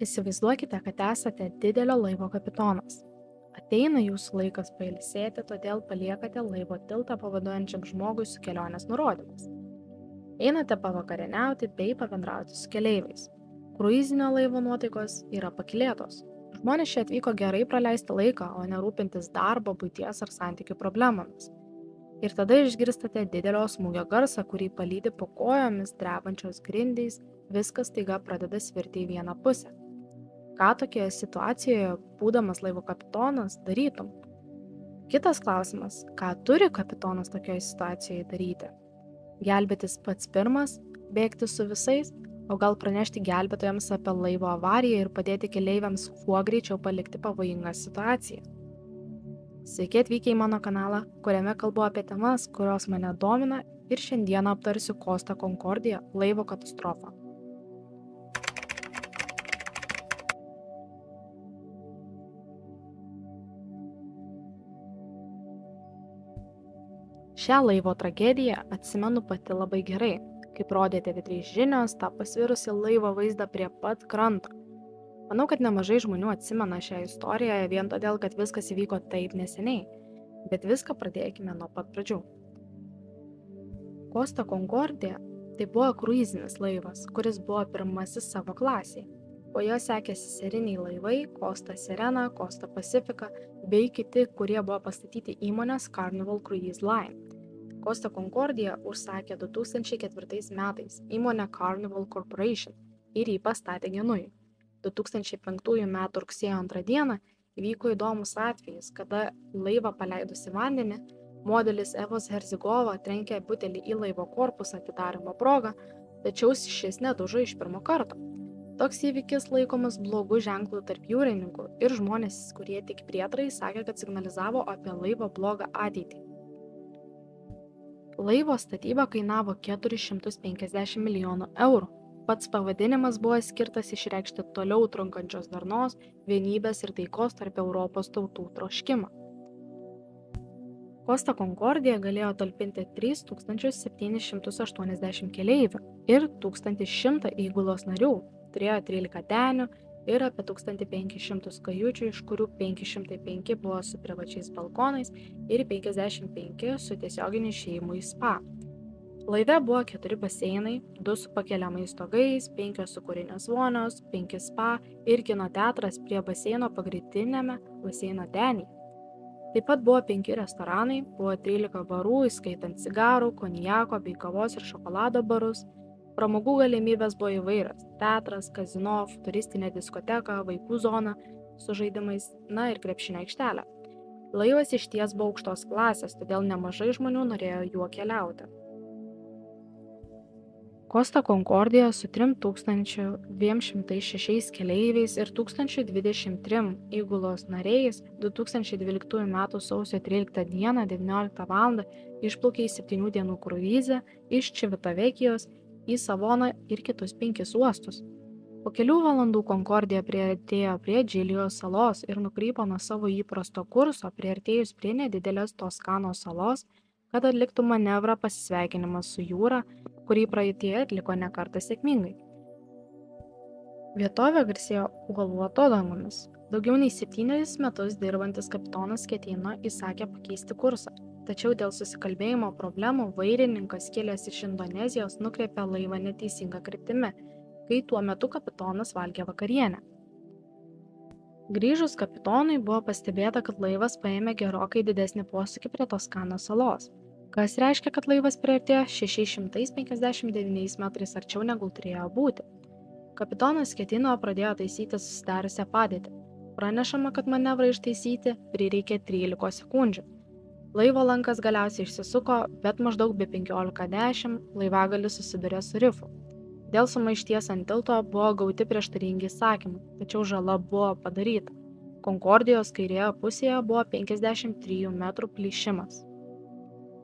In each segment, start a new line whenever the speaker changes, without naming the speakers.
Įsivaizduokite, kad esate didelio laivo kapitonas. Ateina jūsų laikas pailsėti, todėl paliekate laivo tiltą pavaduojančiam žmogui su kelionės nurodymais. Einate pavakarieniauti bei pabendrauti su keleiviais. Kruizinio laivo nuotaikos yra pakylėtos. Žmonės čia atvyko gerai praleisti laiką, o ne rūpintis darbo, buities ar santykių problemomis. Ir tada išgirstate didelio smūgio garsą, kurį palydi po kojomis drebančios grindys, viskas staiga pradeda svirti į vieną pusę. Ką tokioje situacijoje, būdamas laivo kapitonas, darytum? Kitas klausimas, ką turi kapitonas tokioje situacijoje daryti? Gelbėtis pats pirmas, bėgti su visais, o gal pranešti gelbėtojams apie laivo avariją ir padėti keleiviams kuo greičiau palikti pavojingą situaciją. Sveiki atvykę į mano kanalą, kuriame kalbu apie temas, kurios mane domina, ir šiandieną aptarsiu Costa Concordia laivo katastrofą. Šią laivo tragediją atsimenu pati labai gerai, kaip rodė TV3 žinios, tą pasvirusį laivo vaizdą prie pat kranto. Manau, kad nemažai žmonių atsimena šią istoriją vien todėl, kad viskas įvyko taip neseniai, bet viską pradėkime nuo pat pradžių. Costa Concordia tai buvo kruizinis laivas, kuris buvo pirmasis savo klasėje. Po jo sekė seseriniai laivai Costa Serena, Costa Pacifica bei kiti, kurie buvo pastatyti įmonės Carnival Cruise Line. Costa Concordia užsakė 2004 metais įmonę Carnival Corporation ir jį pastatė Genujui. 2005 m. rugsėjo 2 dieną įvyko įdomus atvejis, kada laivą paleidusi vandenį, modelis Evos Herzigova trenkė butelį į laivo korpusą atidarymo progą, tačiau šis nedužo iš pirmo karto. Toks įvykis laikomas blogu ženklu tarp jūrininkų ir žmonės, kurie tik prietarai sakė, kad signalizavo apie laivo blogą ateitį. Laivo statyba kainavo 450 milijonų eurų. Pats pavadinimas buvo skirtas išreikšti toliau trunkančios darnos, vienybės ir taikos tarp Europos tautų troškimą. Costa Concordia galėjo talpinti 3780 keleivių ir 1100 įgulos narių, turėjo 13 denių ir apie 1500 kajučių, iš kurių 505 buvo su privačiais balkonais ir 55 su tiesioginiu išėjimu į spa. Laive buvo 4 baseinai, 2 su pakeliamais stogais, 5 sūkurinės vonios, 5 spa ir kino teatras prie baseino pagrindinėme baseino denyje. Taip pat buvo 5 restoranai, buvo 13 barų, įskaitant cigarų, konjako bei kavos ir šokolado barus. Pramogų galimybės buvo įvairios – teatras, kazino, turistinė diskoteka, vaikų zona su žaidimais, na ir krepšinio aikštelė. Laivas išties buvo aukštos klasės, todėl nemažai žmonių norėjo juo keliauti. Costa Concordia su 3206 keleiviais ir 1023 įgulos nariais 2012 m. sausio 13 d. 19 val. Išplaukė į 7 dienų kruizą iš Civitavekijos į Savoną ir kitus 5 uostus. Po kelių valandų Concordia priartėjo prie Džilijos salos ir nukrypo nuo savo įprasto kurso, priartėjus prie nedidelės Toskanos salos, kad atliktų manevrą pasisveikinimas su jūra, kurį praeityje atliko ne kartą sėkmingai. Vietovė garsėjo uolų atodangomis. Daugiau nei 7 metus dirbantis kapitonas ketino įsakė pakeisti kursą, tačiau dėl susikalbėjimo problemų vairininkas kilęs iš Indonezijos nukreipė laivą neteisinga kryptimi, kai tuo metu kapitonas valgė vakarienę. Grįžus kapitonui buvo pastebėta, kad laivas paėmė gerokai didesnį posūkį prie Toskanos salos, kas reiškia, kad laivas priartėjo 659 metrais arčiau negu turėjo būti. Kapitonas ketino pradėjo taisyti susidariusią padėtį. Pranešama, kad manevrą ištaisyti prireikė 13 sekundžių. Laivo lankas galiausiai išsisuko, bet maždaug be 15:10 laivagalis susidūrė su rifu. Dėl sumaišties ant tilto buvo gauti prieštaringi įsakymai, tačiau žala buvo padaryta. Concordijos kairėje pusėje buvo 53 metrų plyšimas.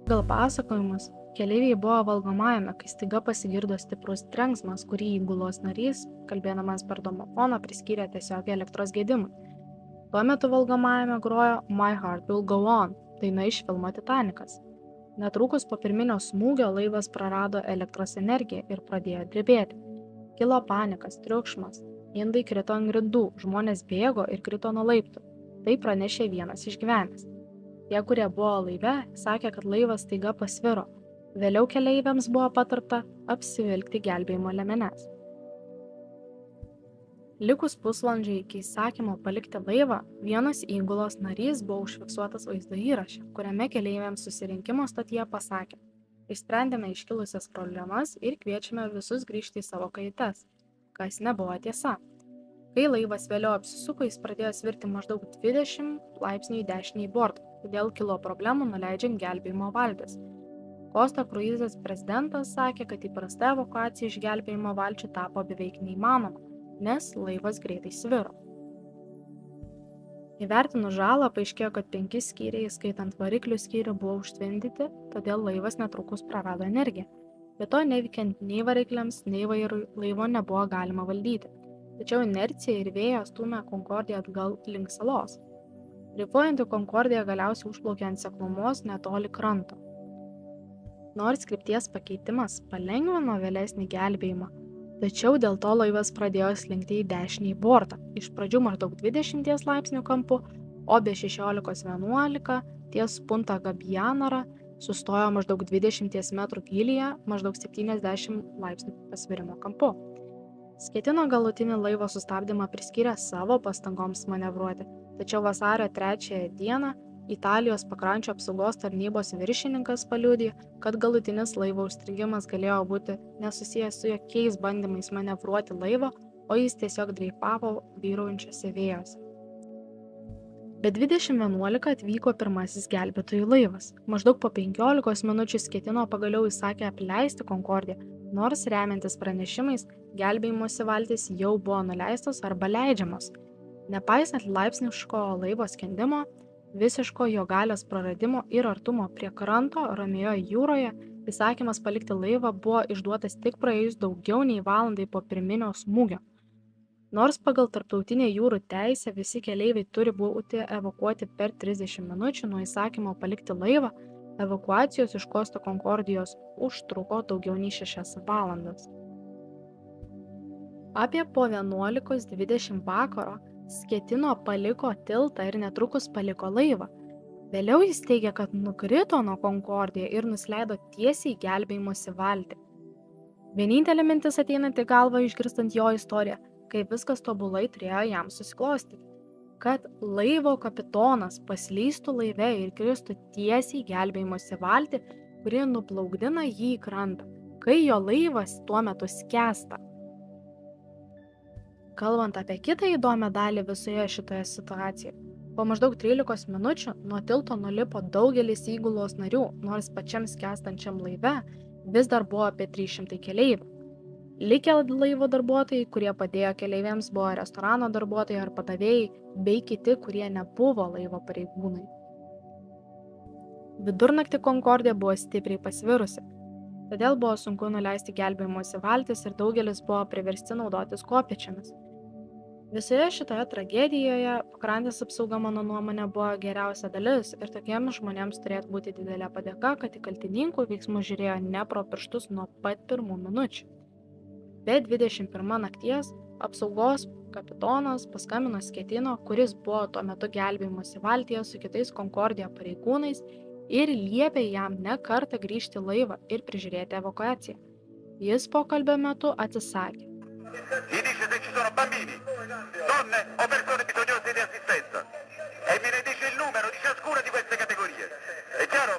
Pagal pasakojimus, keleiviai buvo valgomajame, kai staiga pasigirdo stiprus trenksmas, kurį įgulos narys, kalbėdamas per domofoną, priskyrė tiesiog elektros gedimui. Tuo metu valgomajame grojo My Heart Will Go On, daina iš filmo Titanikas. Netrukus po pirminio smūgio laivas prarado elektros energiją ir pradėjo drebėti. Kilo panikas, triukšmas. Indai krito ant grindų, žmonės bėgo ir krito nuo laiptų. Tai pranešė vienas išgyvenęs. Tie, kurie buvo laive, sakė, kad laivas staiga pasviro. Vėliau keleiviams buvo patarta apsivilkti gelbėjimo liemenes. Likus pusvalandžiui iki įsakymo palikti laivą, vienas įgulos narys buvo užfiksuotas vaizdo įraše, kuriame keleiviams susirinkimo stotyje pasakė: "Išsprendėme iškilusias problemas ir kviečiame visus grįžti į savo kaitas", kas nebuvo tiesa. Kai laivas vėliau apsisuko, jis pradėjo svirti maždaug 20 laipsnių į dešinį bortą, todėl kilo problemų nuleidžiant gelbėjimo valtis. Costa Cruises prezidentas sakė, kad įprasta evakuacija iš gelbėjimo valčių tapo beveik neįmanoma, nes laivas greitai sviro. Įvertinus žalą, paaiškėjo, kad 5 skyriai, skaitant variklių skyrių, buvo užtvindyti, todėl laivas netrukus prarado energiją. Be to, neveikiant nei varikliams, nei vairui, laivo nebuvo galima valdyti. Tačiau inercija ir vėjas stūmė Concordiją atgal link salos. Dreifuojanti Concordija galiausiai užplaukė ant seklumos netoli kranto. Nors krypties pakeitimas palengvino vėlesnį gelbėjimą, tačiau dėl to laivas pradėjo slinkti į dešinį bortą, iš pradžių maždaug 20 laipsnių kampu, o be 16:11 ties Punta Gabianara sustojo maždaug 20 metrų gylyje, maždaug 70 laipsnių pasvirimo kampu. Sketino galutinį laivo sustabdymą priskyrė savo pastangoms manevruoti, tačiau vasario 3 dieną Italijos pakrančių apsaugos tarnybos viršininkas paliudija, kad galutinis laivo užstrigimas galėjo būti nesusijęs su jokiais bandymais manevruoti laivą, o jis tiesiog dreifavo vyraujančiose vėjose. Be 20:11 atvyko pirmasis gelbėtojų laivas. Maždaug po 15 minučių Sketino pagaliau įsakė apleisti Concordiją, nors remiantis pranešimais, gelbėjimosi valtys jau buvo nuleistos arba leidžiamos. Nepaisant laipsniško laivo skendimo, visiško jo galios praradimo ir artumo prie kranto Ramiojoje jūroje, įsakymas palikti laivą buvo išduotas tik praėjus daugiau nei valandai po pirminio smūgio. Nors pagal tarptautinę jūrų teisę visi keleiviai turi būti evakuoti per 30 minučių nuo įsakymo palikti laivą, evakuacijos iš Costa Concordijos užtruko daugiau nei 6 valandas. Apie po 11:20 vakaro Sketino paliko tiltą ir netrukus paliko laivą. Vėliau jis teigia, kad nukrito nuo Concordiją ir nusileido tiesiai į gelbėjimosi valtį. Vienintelė mintis ateinanti galvą išgirstant jo istoriją, kaip viskas tobulai turėjo jam susiklostyti. Kad laivo kapitonas paslystų laive ir kristų tiesiai į gelbėjimosi valtį, kuri nuplaukdina jį į krantą, kai jo laivas tuo metu skęsta. Kalbant apie kitą įdomią dalį visoje šitoje situacijoje, po maždaug 13 minučių nuo tilto nulipo daugelis įgulos narių, nors pačiam skęstančiam laive vis dar buvo apie 300 keleivių. Likę laivo darbuotojai, kurie padėjo keleiviams, buvo restorano darbuotojai ar padavėjai, bei kiti, kurie nebuvo laivo pareigūnai. Vidurnaktį Concordija buvo stipriai pasvirusi, todėl buvo sunku nuleisti gelbėjimosi valtis ir daugelis buvo priversti naudotis kopėčiomis. Visoje šitoje tragedijoje pakrantės apsauga, mano nuomonė, buvo geriausia dalis ir tokiems žmonėms turėtų būti didelė padėka, kad į kaltininkų veiksmus žiūrėjo ne pro pirštus nuo pat pirmų minučių. Be 21 nakties apsaugos kapitonas paskambino Sketino, kuris buvo tuo metu gelbėjimosi valtyje su kitais Concordija pareigūnais ir liepė jam ne kartą grįžti į laivą ir prižiūrėti evakuaciją. Jis pokalbio metu atsisakė.
Gli dice se ci sono bambini, donne o persone bisognose di assistenza e me ne dice il numero di ciascuna di queste categorie. È chiaro?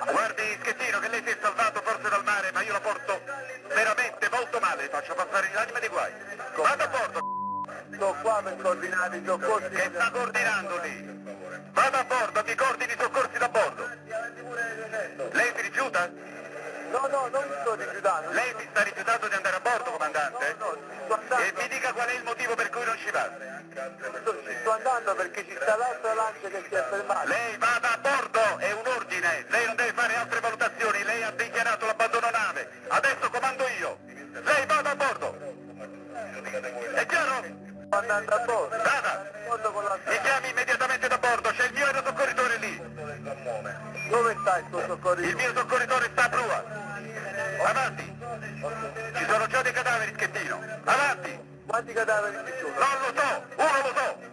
Guardi Schettino che lei si è salvato forse dal mare, ma io lo porto veramente molto male, faccio passare l'anima dei guai. Vado a bordo. Sto qua per coordinare i soccorsi. Che sta coordinando lì? Vado a bordo, mi coordini i soccorsi da bordo. Lei si rifiuta? No, non mi sto rifiutando. Lei si sta rifiutando di andare a bordo, comandante? No, sto andando. E mi dica qual è il motivo per cui non ci va. Ci sto andando perché ci sta l'altra lancia che si è fermata. Lei vada a bordo, è un ordine. Lei non deve fare altre valutazioni. Lei ha dichiarato l'abbandono nave. Adesso comando io. Lei vada a bordo. È chiaro? Sto andando a bordo. Vada. Mi chiami immediatamente da bordo. C'è il mio aerosoccorritore lì. Dove sta il tuo soccorritore? Il mio soccorritore sta a prua. Avanti. Ci sono già dei cadaveri. cadaveri, Schettino. Avanti. Quanti cadaveri ci sono? Non lo so,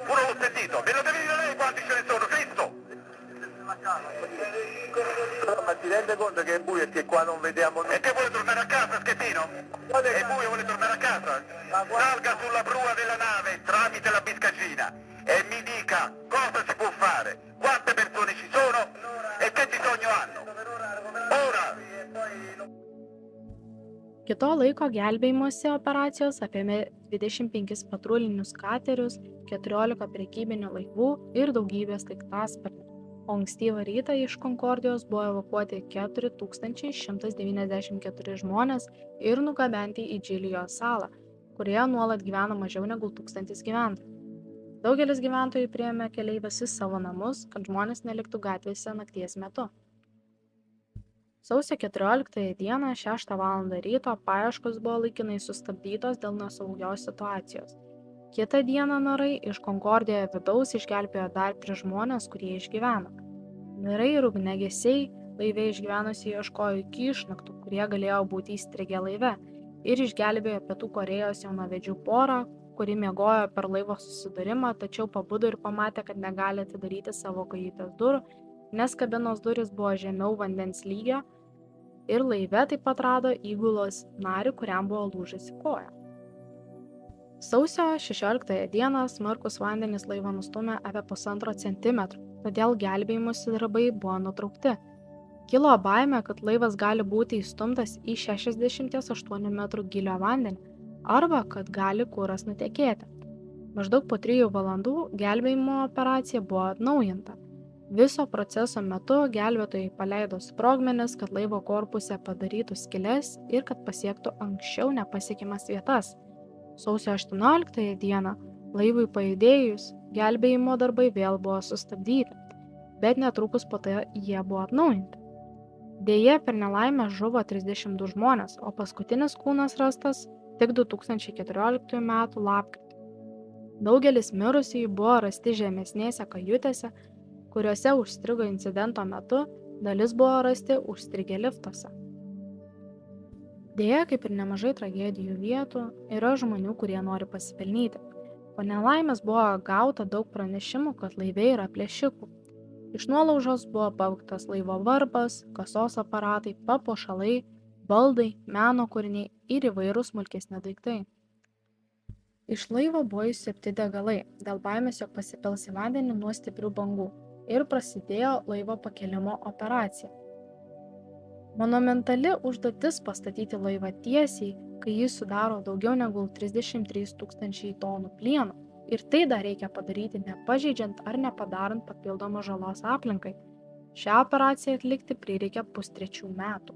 uno l'ho sentito. Me lo devi dire lei quanti ce ne sono, Cristo. Ma ti rende conto che è buio e che qua non vediamo nulla? E che vuole tornare a casa, Schettino? È buio, vuole tornare a casa? Salga sulla prua della nave tramite la biscagina e mi dica cosa si può fare, quante persone ci sono e che bisogno hanno. Ora!
Kito laiko gelbėjimosi operacijos apėmė 25 patrulinius katerius, 14 prekybinių laivų ir daugybę sraigtasparnių, o ankstyvą rytą iš Konkordijos buvo evakuoti 4194 žmonės ir nugabenti į Džilijos salą, kurioje nuolat gyvena mažiau negu 1000 gyventojų. Daugelis gyventojų priėmė keleivius į savo namus, kad žmonės neliktų gatvėse nakties metu. Sausio 14 dieną 6 val. Ryto paieškos buvo laikinai sustabdytos dėl nesaugios situacijos. Kitą dieną narai iš Konkordijoje vidaus išgelbėjo dar 3 žmonės, kurie išgyveno. Narai ir ugniagesiai laive išgyvenusiai ieškojo iki išnaktų, kurie galėjo būti įstrigę laive, ir išgelbėjo Pietų Korėjos jaunavedžių porą, kuri miegojo per laivo susidūrimą, tačiau pabudo ir pamatė, kad negali atidaryti savo kajutės durų, nes kabinos durys buvo žemiau vandens lygio ir laive taip pat rado įgulos narį, kuriam buvo lūžusi koja. Sausio 16 dieną smarkus vandenys laivą nustūmė apie 1,5 cm, todėl gelbėjimosi darbai buvo nutraukti. Kilo baimė, kad laivas gali būti įstumtas į 68 metrų gylio vandenį arba kad gali kuras nutekėti. Maždaug po 3 valandų gelbėjimo operacija buvo atnaujinta. Viso proceso metu gelbėtojai paleido sprogmenis, kad laivo korpuse padarytų skyles ir kad pasiektų anksčiau nepasiekiamas vietas. Sausio 18 dieną laivui pajudėjus, gelbėjimo darbai vėl buvo sustabdyti, bet netrukus po tai jie buvo atnaujinti. Deja, per nelaimę žuvo 32 žmonės, o paskutinis kūnas rastas tik 2014 m. lapkritį. Daugelis mirusiųjų buvo rasti žemesnėse kajutėse, kuriuose užstrigo incidento metu, dalis buvo rasti užstrigę liftuose. Deja, kaip ir nemažai tragedijų vietų, yra žmonių, kurie nori pasipelnyti. Po nelaimės buvo gauta daug pranešimų, kad laive yra plėšikų. Iš nuolaužos buvo pavogtas laivo varpas, kasos aparatai, papuošalai, baldai, meno kūriniai ir įvairūs smulkesni daiktai. Iš laivo buvo išsiurbti degalai, dėl baimės, jog pasipils į vandenį nuo stiprių bangų, ir prasidėjo laivo pakelimo operacija. Monumentali užduotis pastatyti laivą tiesiai, kai jis sudaro daugiau negu 33 000 tonų plieno, ir tai dar reikia padaryti nepažeidžiant ar nepadarant papildomos žalos aplinkai. Šią operaciją atlikti prireikė 2,5 metų.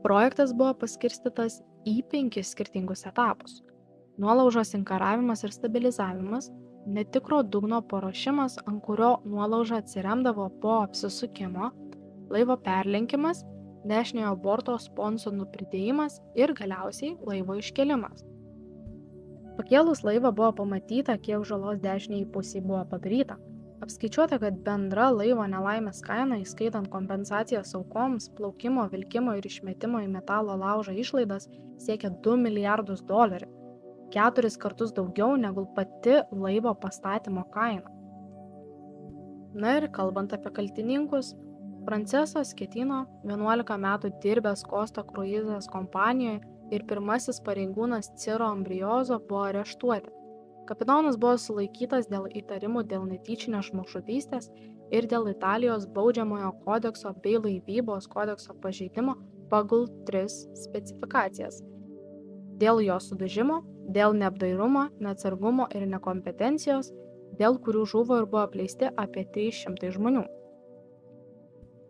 Projektas buvo paskirstytas į 5 skirtingus etapus. Nuolaužos inkaravimas ir stabilizavimas, netikro dugno paruošimas, ant kurio nuolauža atsiremdavo po apsisukimo, laivo perlenkimas, dešiniojo borto sponsonų pridėjimas ir galiausiai laivo iškėlimas. Pakėlus laivą buvo pamatyta, kiek žalos dešiniai pusiai buvo padaryta. Apskaičiuota, kad bendra laivo nelaimės kaina, įskaitant kompensacijas aukoms, plaukimo, vilkimo ir išmetimo į metalo laužą išlaidas, siekia $2 milijardus, 4 kartus daugiau negu pati laivo pastatymo kaina. Na ir kalbant apie kaltininkus, Francesco Schettino, 11 metų dirbęs Costa Cruises kompanijoje, ir pirmasis pareigūnas Ciro Ambrioso buvo areštuoti. Kapitonas buvo sulaikytas dėl įtarimų dėl netyčinės žmogžudystės ir dėl Italijos baudžiamojo kodekso bei laivybos kodekso pažeidimo pagal 3 specifikacijas. Dėl jo sudužimo, dėl neapdairumo, neatsargumo ir nekompetencijos, dėl kurių žuvo ir buvo apleisti apie 300 žmonių.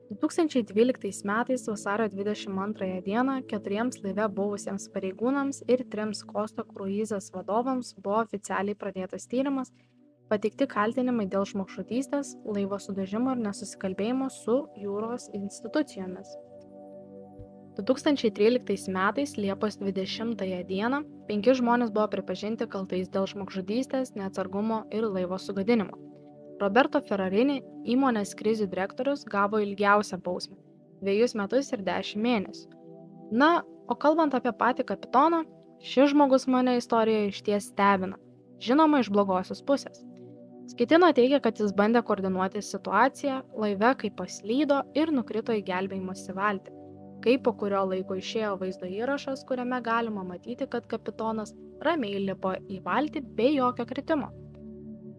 2012 metais vasario 22 dieną 4 laive buvusiems pareigūnams ir 3 Costa Cruises vadovams buvo oficialiai pradėtas tyrimas, pateikti kaltinimai dėl žmogžudystės, laivo sudužimo ir nesusikalbėjimo su jūros institucijomis. 2013 metais Liepos 20 dieną 5 žmonės buvo pripažinti kaltais dėl žmogžudystės, neatsargumo ir laivo sugadinimo. Roberto Ferrarini, įmonės krizių direktorius, gavo ilgiausią bausmę – 2 metus ir 10 mėnesių. Na, O kalbant apie patį kapitoną, šis žmogus mane istorijoje išties stebina, žinoma iš blogosios pusės. Skaityno teigia, kad jis bandė koordinuoti situaciją laive, kai paslydo ir nukrito į gelbėjimosi valtį, kai po kurio laiko išėjo vaizdo įrašas, kuriame galima matyti, kad kapitonas ramiai lipo į valtį be jokio kritimo.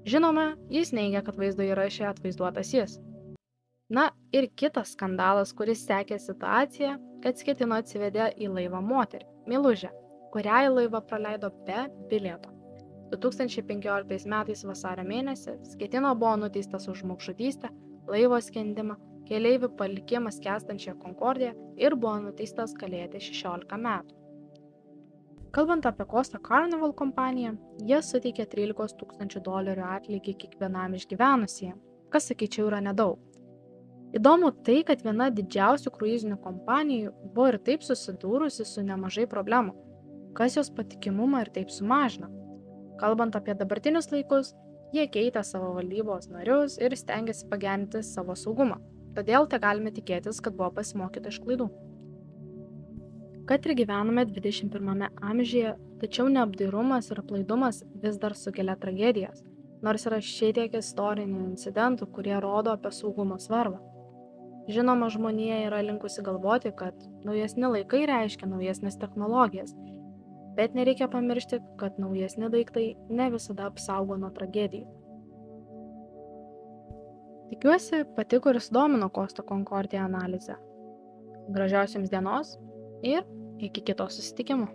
Žinoma, jis neigia, kad vaizdo įraše atvaizduotas jis. Na ir kitas skandalas, kuris sekė situaciją, kad Skėtino atsivedė į laivą moterį, Milužę, kurią į laivą praleido be bilieto. 2015 metais vasario mėnesį Skėtino buvo nuteistas už žmogžudystę, laivo skendimą, keleivių palikimą skęstančią Concordiją ir buvo nuteistas kalėti 16 metų. Kalbant apie Costa Carnival kompaniją, jie suteikė $13,000 atlygį kiekvienam išgyvenusiem, kas sakyčiau yra nedaug. Įdomu tai, kad viena didžiausių kruizinių kompanijų buvo ir taip susidūrusi su nemažai problemų, kas jos patikimumą ir taip sumažino. Kalbant apie dabartinius laikus, jie keitė savo valdybos narius ir stengiasi pagerinti savo saugumą. Todėl te galime tikėtis, kad buvo pasimokyta iš klaidų. Kad ir gyvename 21 amžiuje, tačiau neapdairumas ir aplaidumas vis dar sukelia tragedijas, nors yra šitiek istorinių incidentų, kurie rodo apie saugumo svarbą. Žinoma, žmonija yra linkusi galvoti, kad naujesni laikai reiškia naujesnės technologijas, bet nereikia pamiršti, kad naujesni daiktai ne visada apsaugo nuo tragedijų. Tikiuosi, patiko ir sudomino Costa Concordia analizę. Gražios jums dienos ir iki kito susitikimo.